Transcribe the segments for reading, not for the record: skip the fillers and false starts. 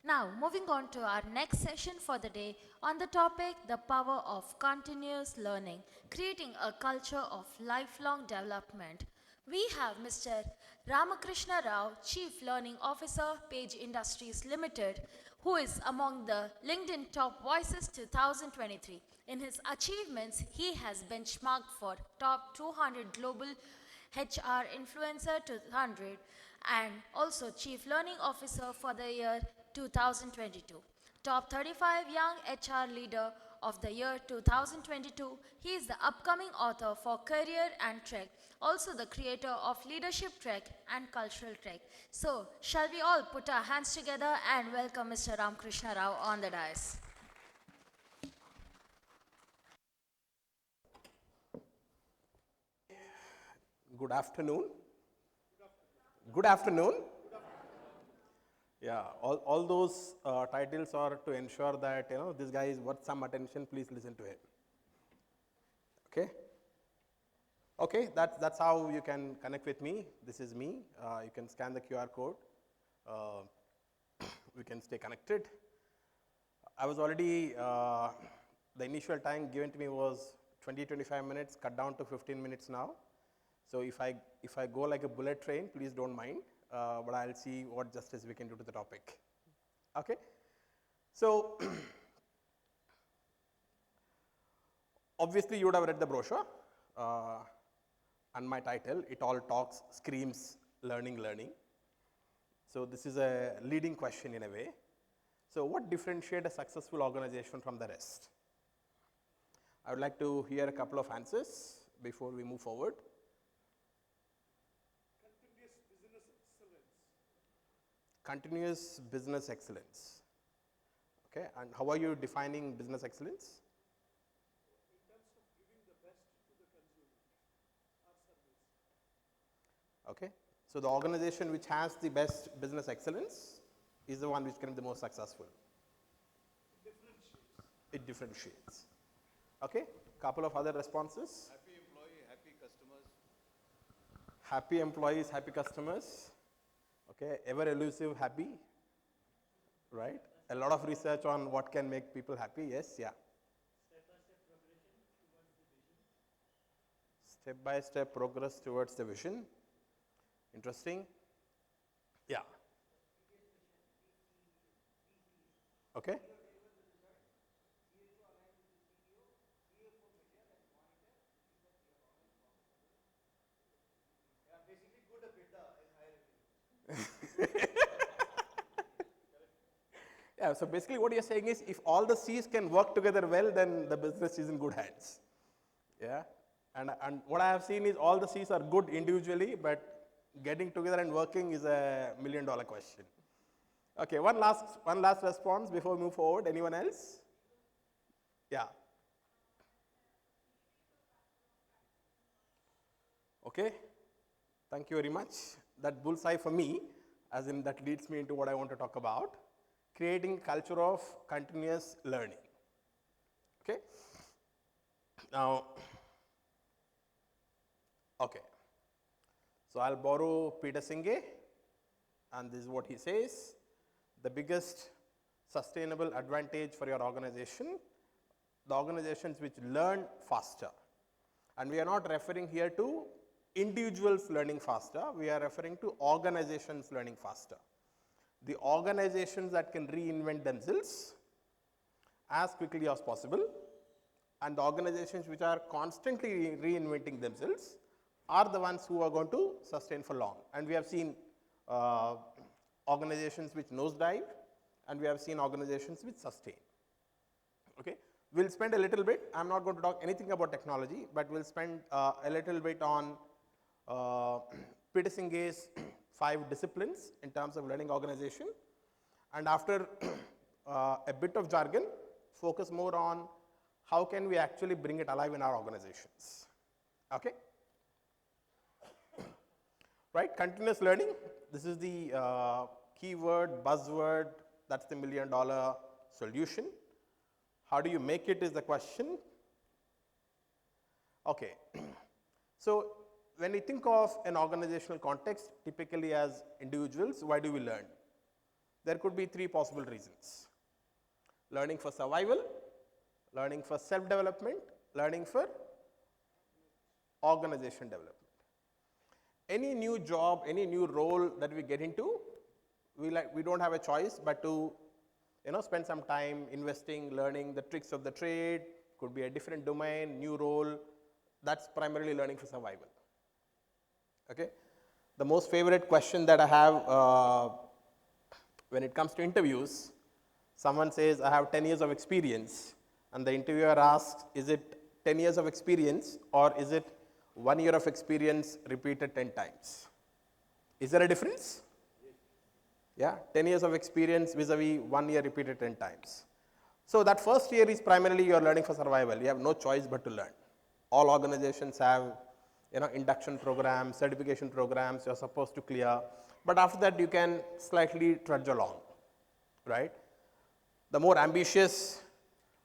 Now, moving on to our next session for the day on the topic the power of continuous learning, creating a culture of lifelong development. We have Mr. Ramakrishna Rao, Chief Learning Officer, Page Industries Limited, who is among the LinkedIn Top Voices 2023. In his achievements, he has benchmarked for top 200 global HR Influencer 200 and also Chief Learning Officer for the year 2022. Top 35 Young HR Leader of the year 2022. He is the upcoming author for Career and Trek, also the creator of Leadership Trek and Cultural Trek. So, shall we all put our hands together and welcome Mr. Ramakrishna Rao on the dais? Good afternoon. Good afternoon. Yeah, all those titles are to ensure that this guy is worth some attention. Please listen to him. Okay. Okay, that's how you can connect with me. This is me. You can scan the QR code. We can stay connected. I was already the initial time given to me was 20-25 minutes, cut down to 15 minutes now. So if I go like a bullet train, please don't mind, but I'll see what justice we can do to the topic. Okay. So obviously you would have read the brochure and my title. It all talks, screams, learning, learning. So this is a leading question in a way. So what differentiates a successful organization from the rest? I would like to hear a couple of answers before we move forward. Continuous business excellence. Okay, and how are you defining business excellence? In terms of giving the best to the consumer or service. Okay, so the organization which has the best business excellence is the one which can be the most successful. It differentiates. Okay, couple of other responses. Happy employee, happy customers. Happy employees, happy customers. Okay, ever elusive happy, right? A lot of research on what can make people happy. Yes, yeah. Step-by-step progress towards the vision. Interesting. Yeah. Okay. Yeah, so basically what you're saying is if all the C's can work together well, then the business is in good hands. Yeah, and what I have seen is all the C's are good individually, but getting together and working is a $1 million question. Okay, one last response before we move forward. Anyone else? Yeah. Okay, thank you very much. That bullseye for me, as in that leads me into what I want to talk about. Creating culture of continuous learning. Okay. Now, okay. So I'll borrow Peter Singh, and this is what he says: the biggest sustainable advantage for your organization, the organizations which learn faster. And we are not referring here to individuals learning faster, we are referring to organizations learning faster. The organizations that can reinvent themselves as quickly as possible, and the organizations which are constantly reinventing themselves are the ones who are going to sustain for long. And we have seen organizations which nosedive, and we have seen organizations which sustain. Okay, we'll spend a little bit. I'm not going to talk anything about technology, but we'll spend a little bit on Peter Singh's 5 disciplines in terms of learning organization, and after a bit of jargon, focus more on how can we actually bring it alive in our organizations. Okay, right? Continuous learning. This is the keyword, buzzword. That's the $1 million solution. How do you make it is the question. Okay, so when we think of an organizational context, typically as individuals, why do we learn? There could be three possible reasons: learning for survival, learning for self-development, learning for organization development. Any new job, any new role that we get into, we don't have a choice but to spend some time investing, learning the tricks of the trade, could be a different domain, new role. That's primarily learning for survival. Okay. The most favorite question that I have when it comes to interviews, someone says, I have 10 years of experience, and the interviewer asks, is it 10 years of experience or is it 1 year of experience repeated 10 times? Is there a difference? Yeah, 10 years of experience vis-a-vis 1 year repeated 10 times. So that first year is primarily you are learning for survival. You have no choice but to learn. All organizations have induction programs, certification programs you are supposed to clear, but after that you can slightly trudge along, right? The more ambitious,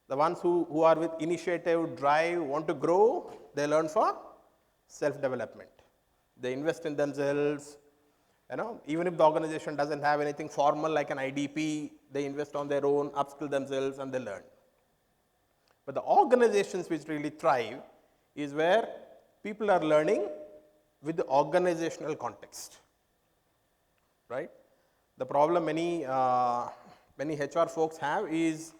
the ones who are with initiative, drive, want to grow, they learn for self-development. They invest in themselves, even if the organization doesn't have anything formal like an IDP, they invest on their own, upskill themselves and they learn. But the organizations which really thrive is where people are learning with the organizational context, right? The problem many HR folks have is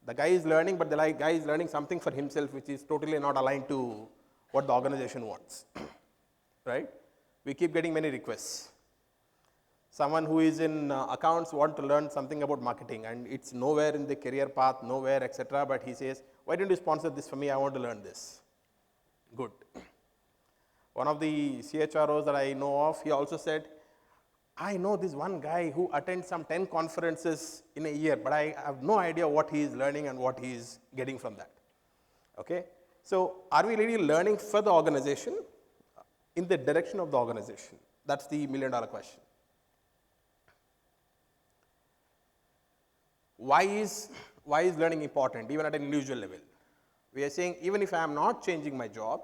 the guy is learning, but the guy is learning something for himself which is totally not aligned to what the organization wants, right? We keep getting many requests. Someone who is in accounts want to learn something about marketing and it's nowhere in the career path, nowhere, etc. But he says, why don't you sponsor this for me? I want to learn this. Good. One of the CHROs that I know of, he also said, I know this one guy who attends some 10 conferences in a year, but I have no idea what he is learning and what he is getting from that. Okay? So, are we really learning for the organization, in the direction of the organization? That's the million-dollar question. Why is learning important, even at an individual level? We are saying, even if I am not changing my job,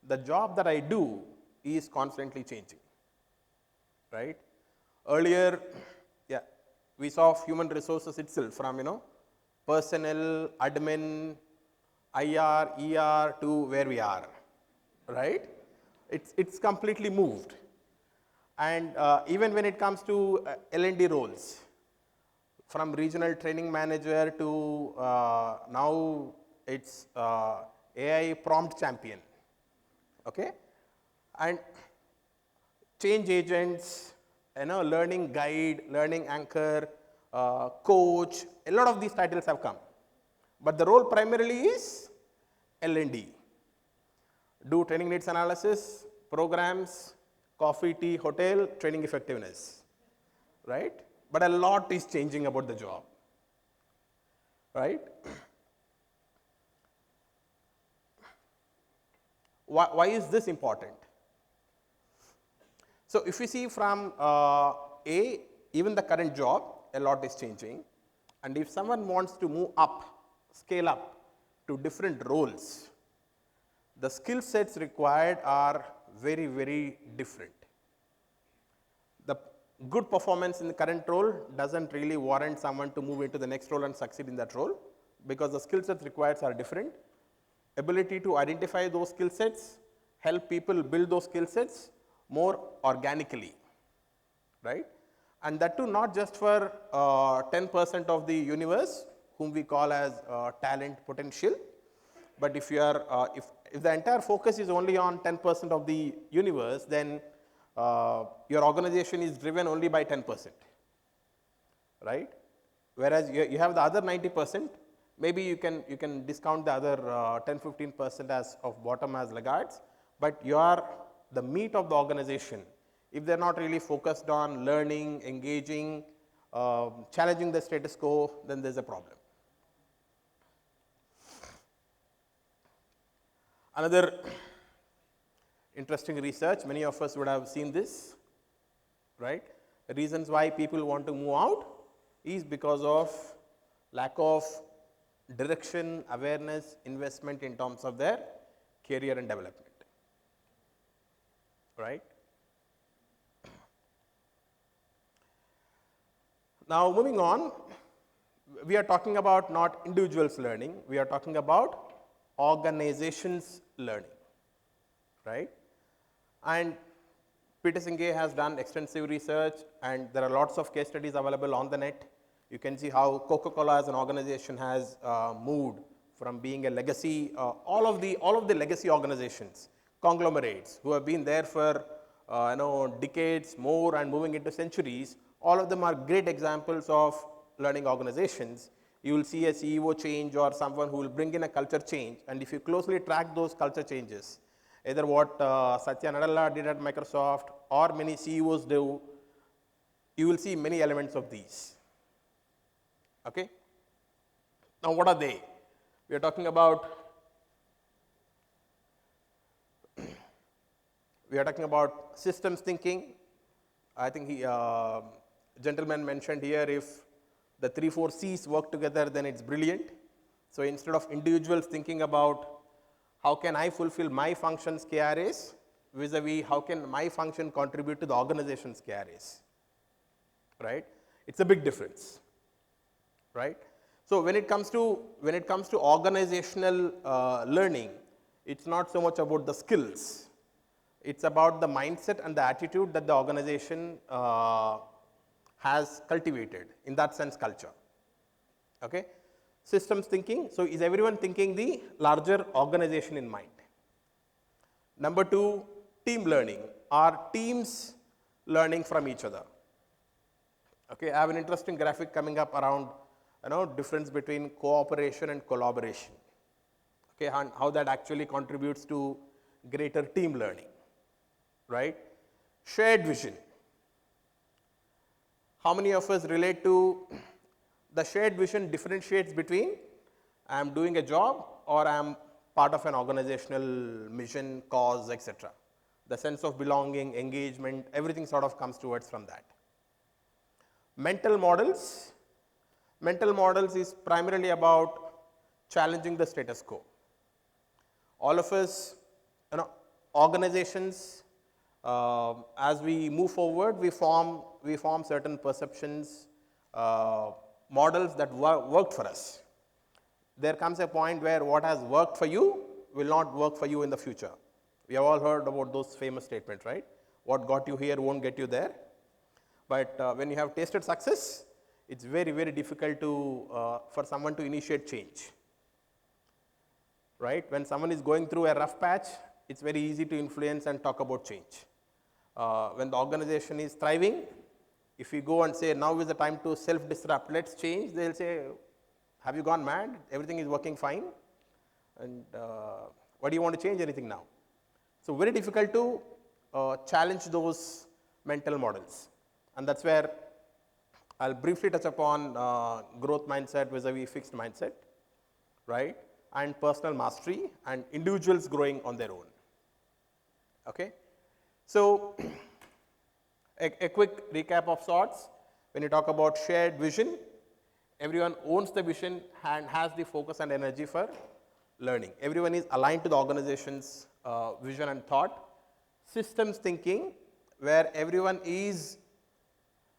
the job that I do is constantly changing, right? Earlier, yeah, we saw human resources itself from, personnel, admin, IR, ER to where we are, right? It's completely moved. And even when it comes to L&D roles, from regional training manager to now it's AI prompt champion, okay? And change agents, learning guide, learning anchor, coach, a lot of these titles have come. But the role primarily is L&D. Do training needs analysis, programs, coffee, tea, hotel, training effectiveness, right? But a lot is changing about the job, right? Why is this important? So, if we see from even the current job, a lot is changing, and if someone wants to move up, scale up to different roles, the skill sets required are very, very different. The good performance in the current role doesn't really warrant someone to move into the next role and succeed in that role, because the skill sets required are different. Ability to identify those skill sets, help people build those skill sets more organically, right? And that too not just for 10% of the universe whom we call as talent potential, but if you are if the entire focus is only on 10% of the universe, then your organization is driven only by 10%, right? Whereas you have the other 90%, maybe you can discount the other 10-15% as of bottom as laggards, but you are the meat of the organization. If they are not really focused on learning, engaging, challenging the status quo, then there is a problem. Another interesting research, many of us would have seen this, right? The reasons why people want to move out is because of lack of direction, awareness, investment in terms of their career and development, right? Now, moving on, we are talking about not individuals learning, we are talking about organizations learning, right? And Peter Singh has done extensive research, and there are lots of case studies available on the net. You can see how Coca-Cola as an organization has moved from being a legacy, all of the legacy organizations, conglomerates who have been there for decades more and moving into centuries. All of them are great examples of learning organizations. You will see a CEO change or someone who will bring in a culture change, and if you closely track those culture changes, either what Satya Nadella did at Microsoft or many CEOs do, you will see many elements of these. Okay? Now, what are they? We are talking about systems thinking. I think gentleman mentioned here, if the 3-4 C's work together, then it's brilliant. So instead of individuals thinking about how can I fulfill my functions KRAs vis-a-vis how can my function contribute to the organization's KRAs, right? It's a big difference, right? So when it comes to organizational learning, it's not so much about the skills. It's about the mindset and the attitude that the organization has cultivated. In that sense, culture. Okay? Systems thinking. So is everyone thinking the larger organization in mind? Number 2, team learning. Are teams learning from each other? Okay, I have an interesting graphic coming up around difference between cooperation and collaboration. Okay, and how that actually contributes to greater team learning, right? Shared vision. How many of us relate to the shared vision differentiates between I am doing a job or I am part of an organizational mission, cause, etc. The sense of belonging, engagement, everything sort of comes towards from that. Mental models. Mental models is primarily about challenging the status quo. All of us, organizations, as we move forward, we form certain perceptions, models that worked for us. There comes a point where what has worked for you will not work for you in the future. We have all heard about those famous statements, right? What got you here won't get you there. But when you have tasted success, it's very, very difficult for someone to initiate change, right? When someone is going through a rough patch, it's very easy to influence and talk about change. When the organization is thriving, if you go and say, now is the time to self-disrupt, let's change, they'll say, have you gone mad? Everything is working fine. And why do you want to change anything now? So very difficult to challenge those mental models. And that's where I'll briefly touch upon growth mindset vis-a-vis fixed mindset, right? And personal mastery and individuals growing on their own. Okay? So a quick recap of sorts. When you talk about shared vision, everyone owns the vision and has the focus and energy for learning. Everyone is aligned to the organization's vision and thought. Systems thinking, where everyone is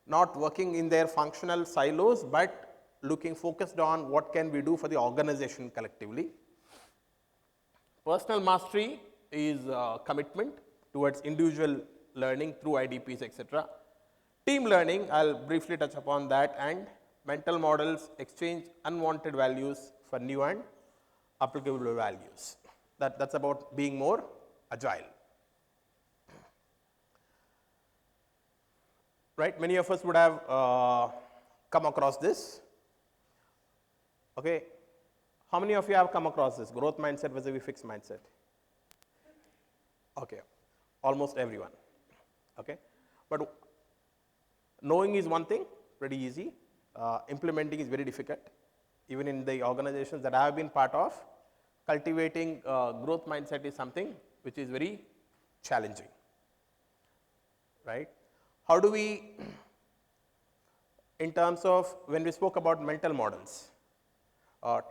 not working in their functional silos, but looking focused on what can we do for the organization collectively. Personal mastery is commitment towards individual learning through IDPs, etc. Team learning, I'll briefly touch upon that, and mental models exchange unwanted values for new and applicable values. That's about being more agile. Right? Many of us would have come across this. Okay. How many of you have come across this? Growth mindset vis-a-vis fixed mindset? Okay. Almost everyone. Okay. But knowing is one thing, pretty easy. Implementing is very difficult. Even in the organizations that I have been part of, cultivating growth mindset is something which is very challenging. Right? How do we, in terms of when we spoke about mental models,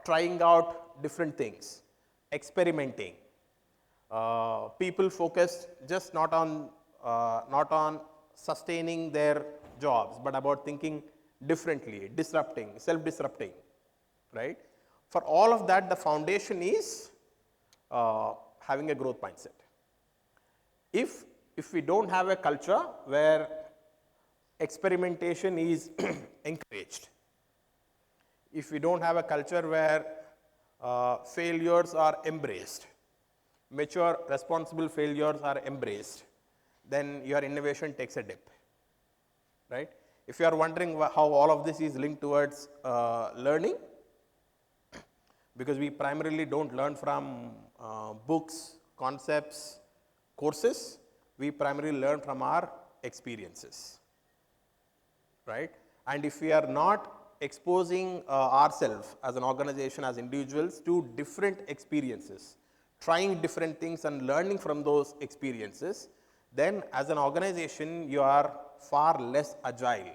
trying out different things, experimenting, people focused just not on sustaining their jobs, but about thinking differently, disrupting, self-disrupting, right? For all of that, the foundation is having a growth mindset. If we don't have a culture where experimentation is encouraged, if we don't have a culture where failures are embraced, mature, responsible failures are embraced, then your innovation takes a dip, right? If you are wondering how all of this is linked towards learning, because we primarily don't learn from books, concepts, courses, we primarily learn from our experiences, right? And if we are not exposing ourselves as an organization, as individuals to different experiences, trying different things and learning from those experiences, then as an organization you are far less agile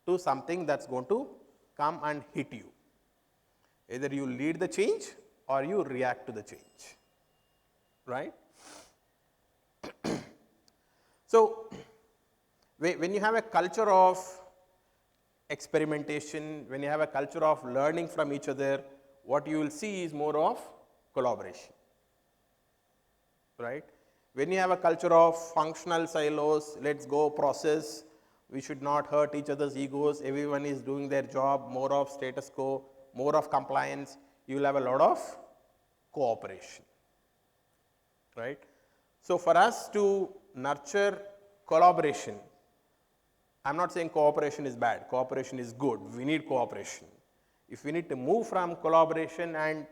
to something that's going to come and hit you. Either you lead the change or you react to the change, right? So, when you have a culture of experimentation, when you have a culture of learning from each other, what you will see is more of collaboration, right? When you have a culture of functional silos, let's go process, we should not hurt each other's egos, everyone is doing their job, more of status quo, more of compliance, you will have a lot of cooperation, right? So, for us to nurture collaboration, I am not saying cooperation is bad, cooperation is good, we need cooperation. If we need to move from collaboration and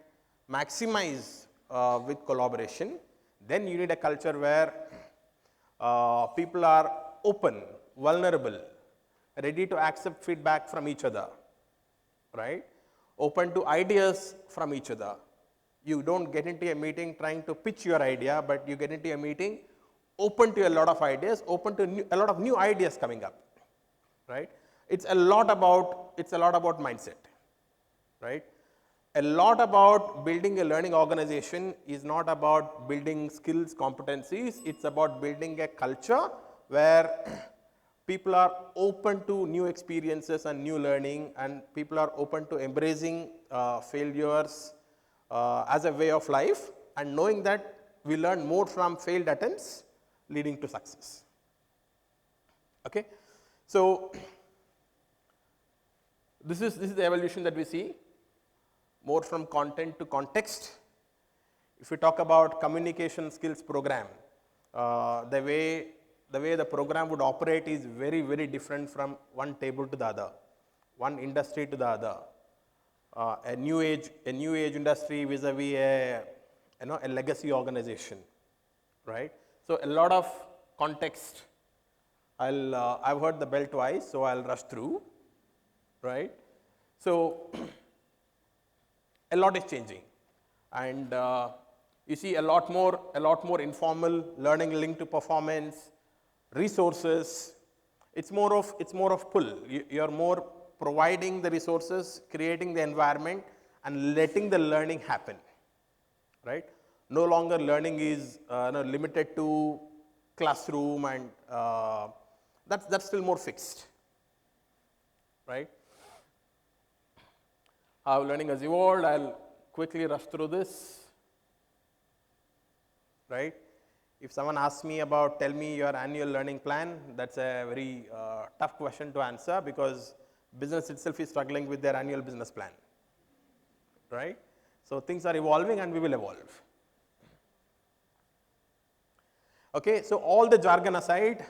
maximize with collaboration, then you need a culture where people are open, vulnerable, ready to accept feedback from each other, right? Open to ideas from each other. You don't get into a meeting trying to pitch your idea, but you get into a meeting open to a lot of ideas, open to a lot of new ideas coming up, right? It's a lot about mindset, right? A lot about building a learning organization is not about building skills, competencies, it's about building a culture where people are open to new experiences and new learning, and people are open to embracing failures as a way of life, and knowing that we learn more from failed attempts leading to success. Okay? So, this is the evolution that we see, more from content to context. If we talk about communication skills program, the way the program would operate is very, very different from one table to the other, one industry to the other. A new age industry vis-a-vis a legacy organization, right? So, a lot of context. I've heard the bell twice, so I'll rush through, right? So, a lot is changing, and you see a lot more informal learning linked to performance, resources. It's more of pull. You're more providing the resources, creating the environment, and letting the learning happen, right? No longer learning is limited to classroom, and that's still more fixed, right? How learning has evolved, I'll quickly rush through this, right? If someone asks me about, tell me your annual learning plan, that's a very tough question to answer, because business itself is struggling with their annual business plan, right? So, things are evolving and we will evolve. Okay, so all the jargon aside,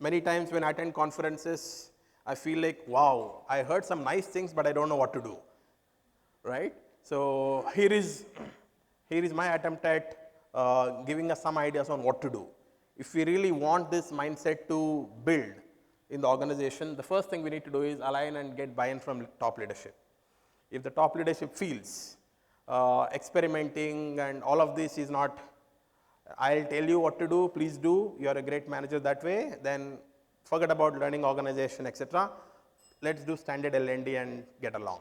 many times when I attend conferences, I feel like, wow, I heard some nice things, but I don't know what to do, right? So, here is my attempt at giving us some ideas on what to do. If we really want this mindset to build in the organization, the first thing we need to do is align and get buy-in from top leadership. If the top leadership feels experimenting and all of this is not, I'll tell you what to do, please do, you are a great manager that way, then forget about learning organization, etc. Let's do standard L&D and get along.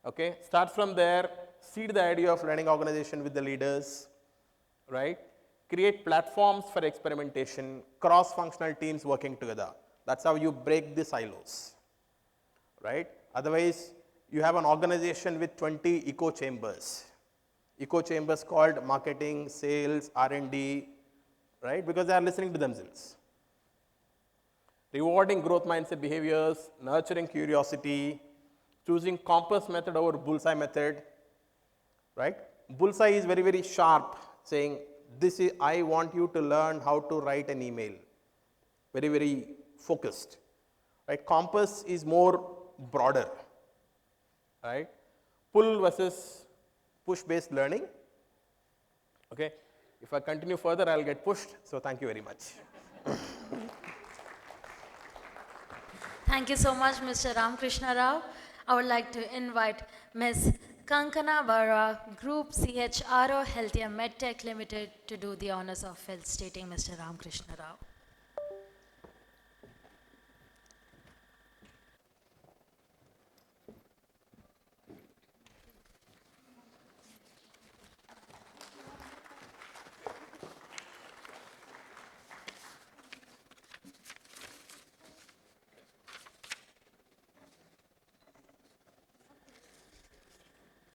Okay, start from there, seed the idea of learning organization with the leaders, right? Create platforms for experimentation, cross-functional teams working together. That's how you break the silos, right? Otherwise, you have an organization with 20 echo chambers. Echo chambers called marketing, sales, R&D, right? Because they are listening to themselves. Rewarding growth mindset behaviors, nurturing curiosity, choosing compass method over bullseye method, right? Bullseye is very, very sharp, saying, this is, I want you to learn how to write an email. Very, very focused, right? Compass is more broader, right? Pull versus push based learning. Okay. If I continue further, I'll get pushed. So thank you very much. Thank you so much, Mr. Ramakrishna Rao. I would like to invite Ms. Kankana Bara, Group CHRO Healthcare MedTech Limited, to do the honors of stating Mr. Ramakrishna Rao.